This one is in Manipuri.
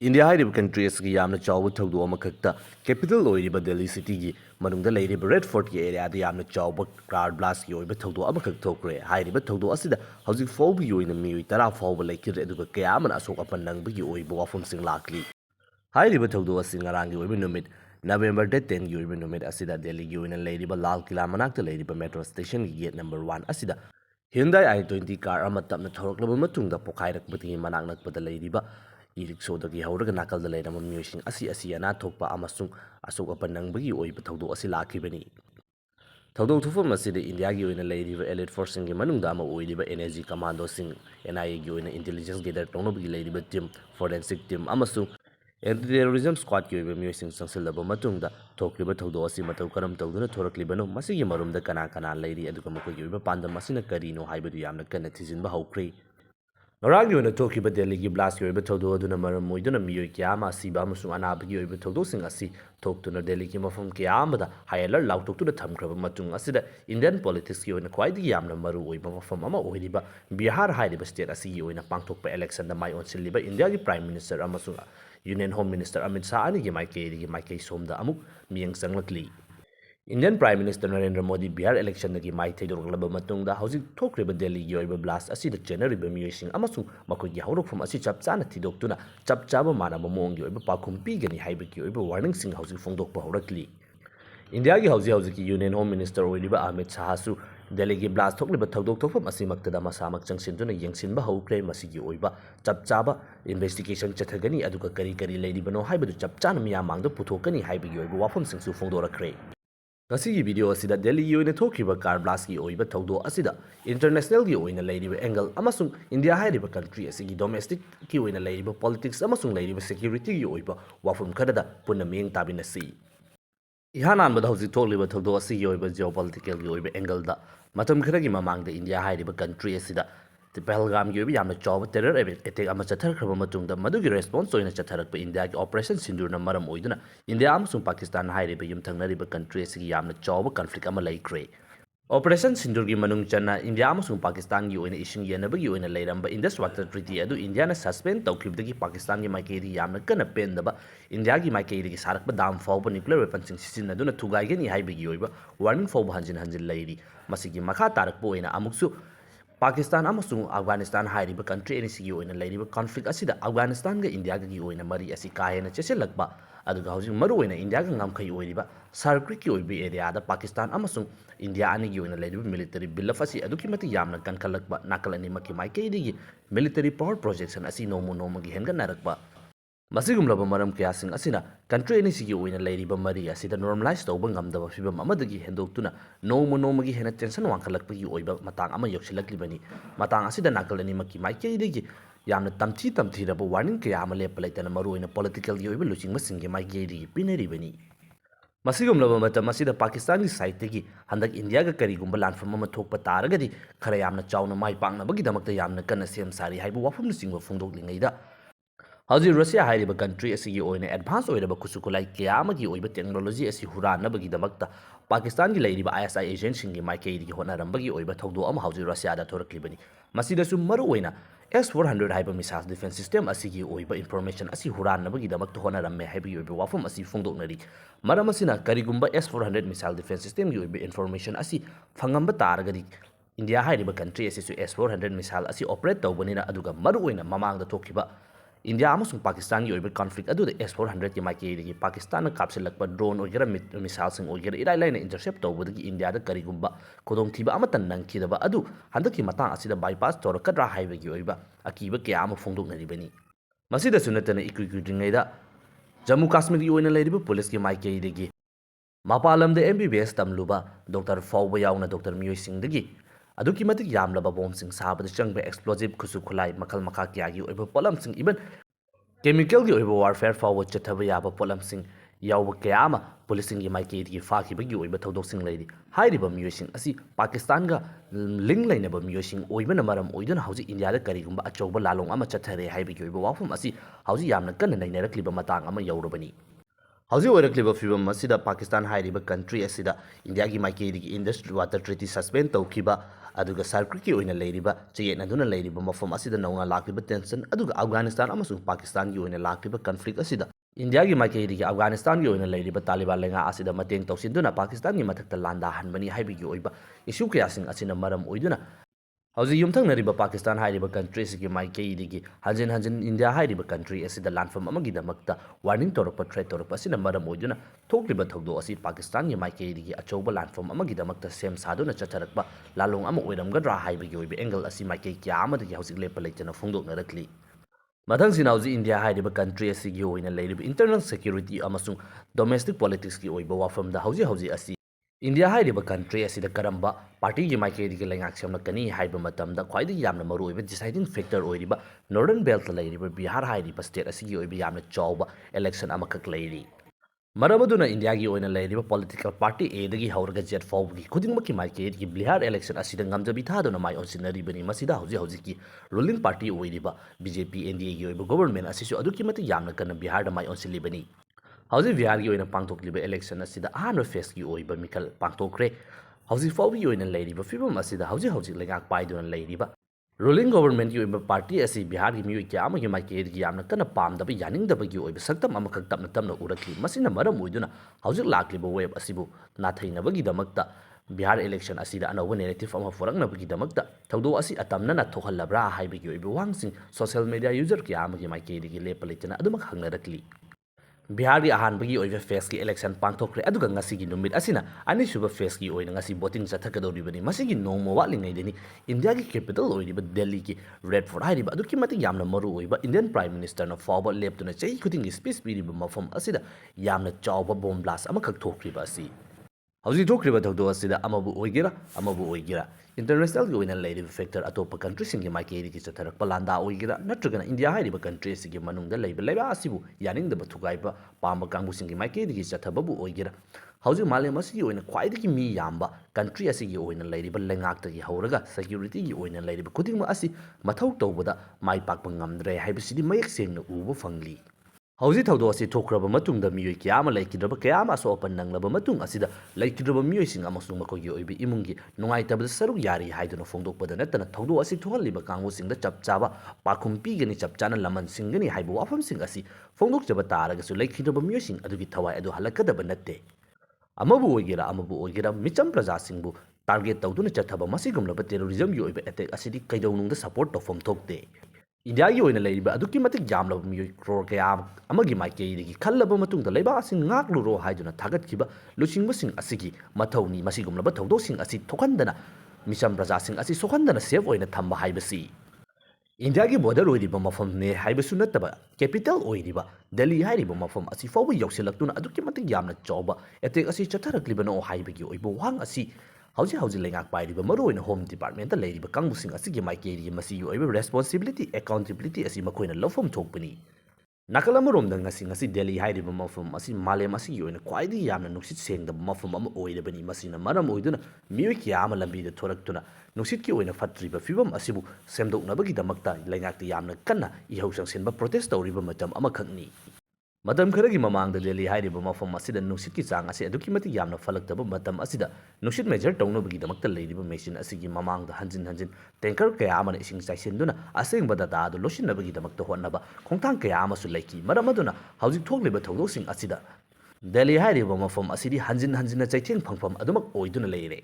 India हाइरिब कंट्री असगी यामना चावब थौदो अमखक्ता कैपिटल ओइरिब दिल्ली सिटी की मनुंगदा लेरिब रेड फोर्ट की एरिया दा यामना चावब कार ब्लास्ट की ओइब थौदो अमखक थोकरे हाइरिब थौदो असिदा हौजिक फौबगी ओइना मियोइ 10 फावब लेकिर अदुगा कयामना असोक अपन नंगबगी ओइब वाफमसिंग लाकली हाइरिब थौदो असि ngaranggi ओइब नुमित November date 10 की ओइब नुमित असिदा दिल्ली की ओइना लेरिब लाल किला मनाक्ता लेरिब मेट्रो स्टेशन की गेट नंबर 1 असिदा Hyundai i20 कार अमा तपना थोरक्लबा मतुंगदा पोखाइरकबदगी मनाक नकपदा लेरिबा ꯏꯔꯤꯛꯁꯣꯗꯒꯤ ꯍꯧꯔꯒ ꯅꯥꯀꯜꯗ ꯂꯩꯔꯝꯕ ꯃꯤꯑꯣꯏꯁꯤꯡ ꯑꯁꯤ ꯑꯅꯥ ꯊꯣꯛꯄ ꯑꯃꯁꯨꯡ ꯑꯁꯣꯛ ꯑꯄꯟ ꯅꯪꯕꯒꯤ ꯑꯣꯏꯕ ꯊꯧꯗꯣꯛ ꯑꯁꯤ ꯂꯥꯛꯈꯤꯕꯅꯤ꯫ ꯊꯧꯗꯣꯛ ꯊꯣꯛꯐꯝ ꯑꯁꯤꯗ ꯏꯟꯗꯤꯌꯥꯒꯤ ꯑꯣꯏꯅ ꯂꯩꯔꯤꯕ ꯑꯦꯂꯤꯠ ꯐꯣꯔꯁꯁꯤꯡꯒꯤ ꯃꯅꯨꯡꯗ ꯑꯃ ꯑꯣꯏꯔꯤꯕ NAG ꯀꯃꯥꯟꯗꯣꯁꯤꯡ, NIAꯒꯤ ꯑꯣꯏꯅ ꯏꯟꯇꯦꯂꯤꯖꯦꯟꯁ ꯒꯦꯗꯔ ꯇꯧꯅꯕꯒꯤ ꯂꯩꯔꯤꯕ ꯇꯤꯝ, ꯐꯣꯔꯦꯟꯁꯤꯛ ꯇꯤꯝ ꯑꯃꯁꯨꯡ ꯑꯦꯟꯇꯤ ꯇꯦꯔꯣꯔꯤꯖꯝ ꯁ꯭ꯀ꯭ꯋꯥꯗꯀꯤ ꯑꯣꯏꯕ ꯃꯤꯑꯣꯏꯁꯤꯡ ꯆꯪꯁꯤꯜꯂꯕ ꯃꯇꯨꯡꯗ ꯊꯣꯛꯂꯤꯕ ꯊꯧꯗꯣꯛ ꯑꯁꯤ ꯃꯇꯧ ꯀꯔꯝ ꯇꯧꯗꯨꯅ ꯊꯣꯔꯛꯂꯤꯕꯅꯣ, ꯃꯁꯤꯒꯤ ꯃꯔꯨꯝꯗ ꯀꯅꯥ ꯀꯅꯥ ꯂꯩꯔꯤ ꯑꯗꯨꯒ ꯃꯈꯣꯏꯒꯤ ꯑꯣꯏꯕ ꯄꯥꯟꯗꯝ ꯑꯁꯤꯅ ꯀꯔꯤꯅꯣ ꯍꯥꯏꯕꯗꯨ ꯌꯥꯝꯅ ꯀꯟꯅ ꯊꯤꯖꯤꯟꯕ ꯍꯧꯈ꯭ꯔꯦ꯫ ꯉꯔꯥꯡꯒꯤ ꯑꯣꯏꯅ ꯊꯣꯛꯈꯤꯕ ꯗꯦꯜꯂꯤꯒꯤ ꯕ꯭ꯂꯥꯁꯀꯤ ꯑꯣꯏꯕ ꯊꯧꯗꯣꯛ ꯑꯗꯨꯅ ꯃꯔꯝ ꯑꯣꯏꯗꯨꯅ ꯃꯤꯑꯣꯏ ꯀꯌꯥ ꯑꯃ ꯑꯁꯤꯕ ꯑꯃꯁꯨꯡ ꯑꯅꯥꯕꯒꯤ ꯑꯣꯏꯕ ꯊꯧꯗꯣꯛꯁꯤꯡ ꯑꯁꯤ ꯊꯣꯛꯇꯨꯅ ꯗꯦꯜꯂꯤꯒꯤ ꯃꯐꯝ ꯀꯌꯥ ꯑꯃꯗ ꯍꯥꯏ ꯑꯦꯂꯔꯠ ꯂꯥꯎꯊꯣꯛꯇꯨꯅ ꯊꯝꯈ꯭ꯔꯕ ꯃꯇꯨꯡ ꯑꯁꯤꯗ ꯏꯟꯗꯤꯌꯟ ꯄꯣꯂꯤꯇꯤꯛꯁꯀꯤ ꯑꯣꯏꯅ ꯈ꯭ꯋꯥꯏꯗꯒꯤ ꯌꯥꯝꯅ ꯃꯔꯨ ꯑꯣꯏꯕ ꯃꯐꯝ ꯑꯃ ꯑꯣꯏꯔꯤꯕ ꯕꯤꯍꯥꯔ ꯍꯥꯏꯔꯤꯕ ꯁ꯭ꯇꯦꯠ ꯑꯁꯤꯒꯤ ꯑꯣꯏꯅ ꯄꯥꯡꯊꯣꯛꯄ ꯏꯂꯦꯛꯁꯟꯗ ꯃꯥꯏ ꯑꯣꯟꯁꯤꯜꯂꯤꯕ ꯏꯟꯗꯤꯌꯥꯒꯤ ꯄ꯭ꯔꯥꯏꯝ ꯃꯤꯅꯤꯁꯇꯔ ꯑꯃꯁꯨꯡ union home minister Amit Shah ꯑꯅꯤꯒꯤ ꯃꯥꯏꯀꯩꯗꯒꯤ ꯃꯥꯏꯀꯩ ꯁꯣꯝꯗ ꯑꯃꯨꯛ ꯃꯤꯠꯌꯦꯡ ꯆꯪꯂꯛꯂꯤ꯫ Indian Prime Minister Narendra Modi Bihar election dagi mai theidoklaba matungda hauzik thokriba Delhi gi oiba blast asida chenariba miyoising amasung makoigi haurokfam asi chapchana thidoktuna chapchaba manaba moongi oiba pakhum pigani haibaki oiba warning sing hauzik fongdokpa haurakli. India gi hauzik Union Home Minister oiriba Amit Shah su Delhi gi blast thokliba thodok thokfam asi maktada masamak changsinduna yengsinba haukre masigi oiba chapchaba investigation chathagani aduga kari kari leiribano haibadu chapchana miyamangda puthokani haibagi oiba wafam singsu fongdorakre. Ngasi video asida Delhi gi oina thokriba car blast gi oiba thaudo asida international gi oina leiriba angle amasung India hairiba country asigi domestic gi oina leiriba politics amasung leiriba security gi oiba wafum khadada punna miyeng tabinasi. Ihanan bada hauzik thokliba thaudo asigi oiba geopolitical gi oiba angle da matam khadagi mamangda India hairiba country asida Pahalgam gi oiba yamna chawba terror attack ama chatharkraba matungda madugi response oina chatharakpa India gi operation Sindurna maram oiduna India amasung Pakistan hairiba yumthangnariba country asigi yamna chawba conflict ama laikre. Operation Sindur gi manung channa India amasung Pakistan gi oina ising yanabagi oina leiramba Indus Water Treaty adu India na suspend tawkhibdagi Pakistan gi maikaidi yamna kana pendaba India gi maikaidi sarakba dam fawba nuclear weapons sing sisinaduna thugaigani haibagi oiba warning fawba hanjin hanjin leiri masigi makha tarakpa oina amuksu Pakistan amasung Afghanistan hairiba country anisigi oina leiriba conflict asida Afghanistan ga India ga gi oina mari asi kahena cheselakba aduga hauzik maru oina India ga ngamkhai oiriba Sarkri ki oiba area da Pakistan amasung India ani gi oina leiriba military billaf asi aduki mati yamna kankalakba nakal ani maki maikaidigi military power projection asi nomo nomo gi henga narakba Masigumlaba maram kayasing asina country anisigi oina leiriba mari asida normalize tawba ngamdaba fibam amadagi hendoktuna nomo nomo gi hena tension wangkhalakpagi oiba matang ama yoksilaklibani matang asida nakal ani maki maikaidigi yamna tamthiraba warning kaya ama lepa laitana maru oina political gi oiba luchingmasingi maikaidigi pinaribani Masigumlaba matam asida Pakistan gi side tagi handak India ga karigumba lanfam ama thokpa taragadi khara yamna chawna mai pangnabagi damakta yamna kana sem sari haibu wafum singwa fongdoklingaida Hauji Russia hairiba country asigi oina advance oiraba kusukulai kaya amagi oiba technology asi huranabagi damakta Pakistan gi leiriba ISI agent singi maikaidigi honarambagi oiba thaudo ama hauji Russia da thoraklibani masida su maru oina S400 haiba missile defense system asigi oiba information asi huranabagi damakta honaramme haibagi oiba wafum asi fongdoknari maram asina karigumba S400 missile defense system gi oiba information asi fangamba taragadi India hairiba country asi su S400 missile asi operate tawbanina aduga maru oina mamangda thokhiba India amasung Pakistan gi oiba conflict adu S400 ki maikaidigi Pakistan na kapsilakpa drone oigera missile sing oigera irai laina intercept tawbadagi India da karigumba kodong thiba amatan nangkhidaba adu handaki matang asida bypass torakadra haibagi oiba akiba kya ama fongdoknaribani masida sunatana ikuikudringaida Jammu Kashmir gi oina leiriba police ki maikaidigi Mapalamda MBBS tamluba Dr. Faba yauna Dr. Miyoi Singh dagi aduki matik yamlaba bomb sing sabada changba explosive khusu khulai makal makha kya gi oiba polam sing even chemical gi oiba warfare forward chathaba yaba polam sing yawba kya ama policing gi maikei gi fakhi bagi oiba thodok sing leiri hairiba miyo sing asi Pakistan ga link lainaba miyo sing oiba na maram oiduna hauji India da karigumba achauba lalong ama chathare haiba gi oiba wafum asi hauji yamna kanna nainarakliba matang ama yawrabani Hauji oirakliba fibam asida Pakistan hairiba country asida India gi maikei gi industry water treaty suspend tawkiba aduga sarkri oina leiriba cheyena duna leiriba mafam asida nauna lakriba tension aduga Afghanistan amasung Pakistan gi oina lakriba conflict asida India gi maikeidi Afghanistan gi oina leiriba Taliban lenga asida mateng tawsinduna Pakistan gi mathakta landa hanbani haibigi oiba issue kayasing asina maram oiduna Hauji yumthangnariba Pakistan hairiba country sigi maikeidi hanjin hanjin India hairiba country asida landfam amagi damakta warning torpa threat torpa asina maram oiduna thokliba thogdo asi Pakistan gi maikeidi achouba landfam amagi damakta sem saduna chatharakba lalong ama oiramgadra haibigi oiba angle asi maikei kya amadagi hauji lepa leitana phongdoknarakli Madang sinauji India hairiba country asigi oina leiriba internal security amasung domestic politics ki oiba wafamda hauji asi India hairiba country asida karamba party gi maikeidi lengak semlakani haiba matamda khwaidi yamna maru oiba deciding factor oiriba northern belt leiriba Bihar hairiba state asigi oiba yamna chawba election amakak leiri Maramaduna India gi oina leiriba political party A dagi hauraga jet fawgi khudingmaki maikeidi Bihar election asida ngamjabi thaduna mai onsinaribani masida hauji ki ruling party oiriba BJP NDA gi oiba government asisu aduki mati yamna kana Bihar da mai onsilibani Hauji Bihar gi oina pangthokliba election asida ahanba phase gi oiba mikal pangthokre hauji fawgi oina leiriba fibam asida hauji lengak paiduna leiriba ruling government gi oiba party asi Bihar gi mioi kya amagi maikeidi gi yamna kana pamdaba yaningdaba gi oiba saktam amakak tamna urakli masina maram oiduna hauji lakliba web asibu nathainabagi damakta Bihar election asida anauba narrative ama furaknabagi damakta thawdo asi atamnana thokhallabra haibagi oiba wangsing social media user kya amagi maikeidi gi lepa leitana adumak hangnarakli Bihar gi ahanbagi oiba phase ki election pangthokre aduga ngasi gi numit asina anisuba phase ki oina ngasi voting chathakadoribani masigi nongmo watlingai deni India gi capital oiriba Delhi ki Red Fort hairiba aduki mati yamna maru oiba Indian Prime Minister na Faba leptuna chei khuding speech piriba mafam asida yamna chawba bomb blast amakak thokriba asi Hauji thokriba thawdo asida amabu oigira international gi oina leiriba factor atopa country singi maikeidi ki chatharakpa landa oigira natragana India hairiba country sigi manungda leiba asibu yaningdaba thugaiba pamba kangbu singi maikeidi ki chathababu oigira hauji malem asigi oina khwaidagi mi yamba country asigi oina leiriba lengakta gi hauraga security gi oina leiriba khudingma asi mathau tawbada mai pakpa ngamdre haibasidi mayek sengna uba fangli Hauji thawdo asi thokraba matungda miyoi kya ama laikidraba kya ama asopan nanglaba matung asida laikidraba miyoi sing amasung makogi oibi imungi nungaitabada saruk yari haiduna phongdokpada natana thawdo asi thohalliba kangbu singda chapchaba pakhum pigani chapchana laman singani haibu wafam sing asi phongdokjaba taragasu laikidraba miyoi sing adugi thawai adu halakadaba natte amabu oigira micham praja singbu target tawduna chathaba masigumlaba terrorism gi oiba attack asidi kaidawnungda support tawfam thokte India gi oina leiriba aduki matik jamlaba miyoi crore kaya amagi maikeidi gi khallaba matungda leiba asing ngakluro haiduna thagatkiba luchingba asigi mathawni masigumlaba thawdosing asi thokhandana misam praja sing asi sokhandana safe oina thamba haibasi India gi border oiriba mafam ne haibasu nattaba capital oiriba Delhi hairiba mafam asi fawba yausilaktuna aduki matik yamna chawba attack asi chatharakliba no haibagi oiba wang asi hauji lengak pairiba maroina home department ta leiriba kangbusing asigi maikeidi masigi oiba responsibility accountability asi makoina lofam thokpani nakalamarom ngasi Delhi hairiba mafam asi malem asigi oina khwaidi yamna nuksit sengdaba mafam ama oirabani masina maram oiduna miyoi kya ama lambida thoraktuna nuksit ki oina fatriba fibam asibu semdoknabagi damakta lengakta yamna kanna ihausang senba protest tawriba matam ama khakni Madam kharagi mamangda Delhi hairiba mafam asida nuksit ki chang ase aduki mati yamna phalaktaba matam asida nuksit measure tawnabagi damakta leiriba machine asigi mamangda hanjin tanker kaya amana ising chaisinduna asengba data adu losinnabagi damakta honnaba khongthang kaya amasu laiki maramaduna hauji thokliba thawdosing asida Delhi hairiba mafam asidi hanjin chaitheng phangfam adumak oiduna leire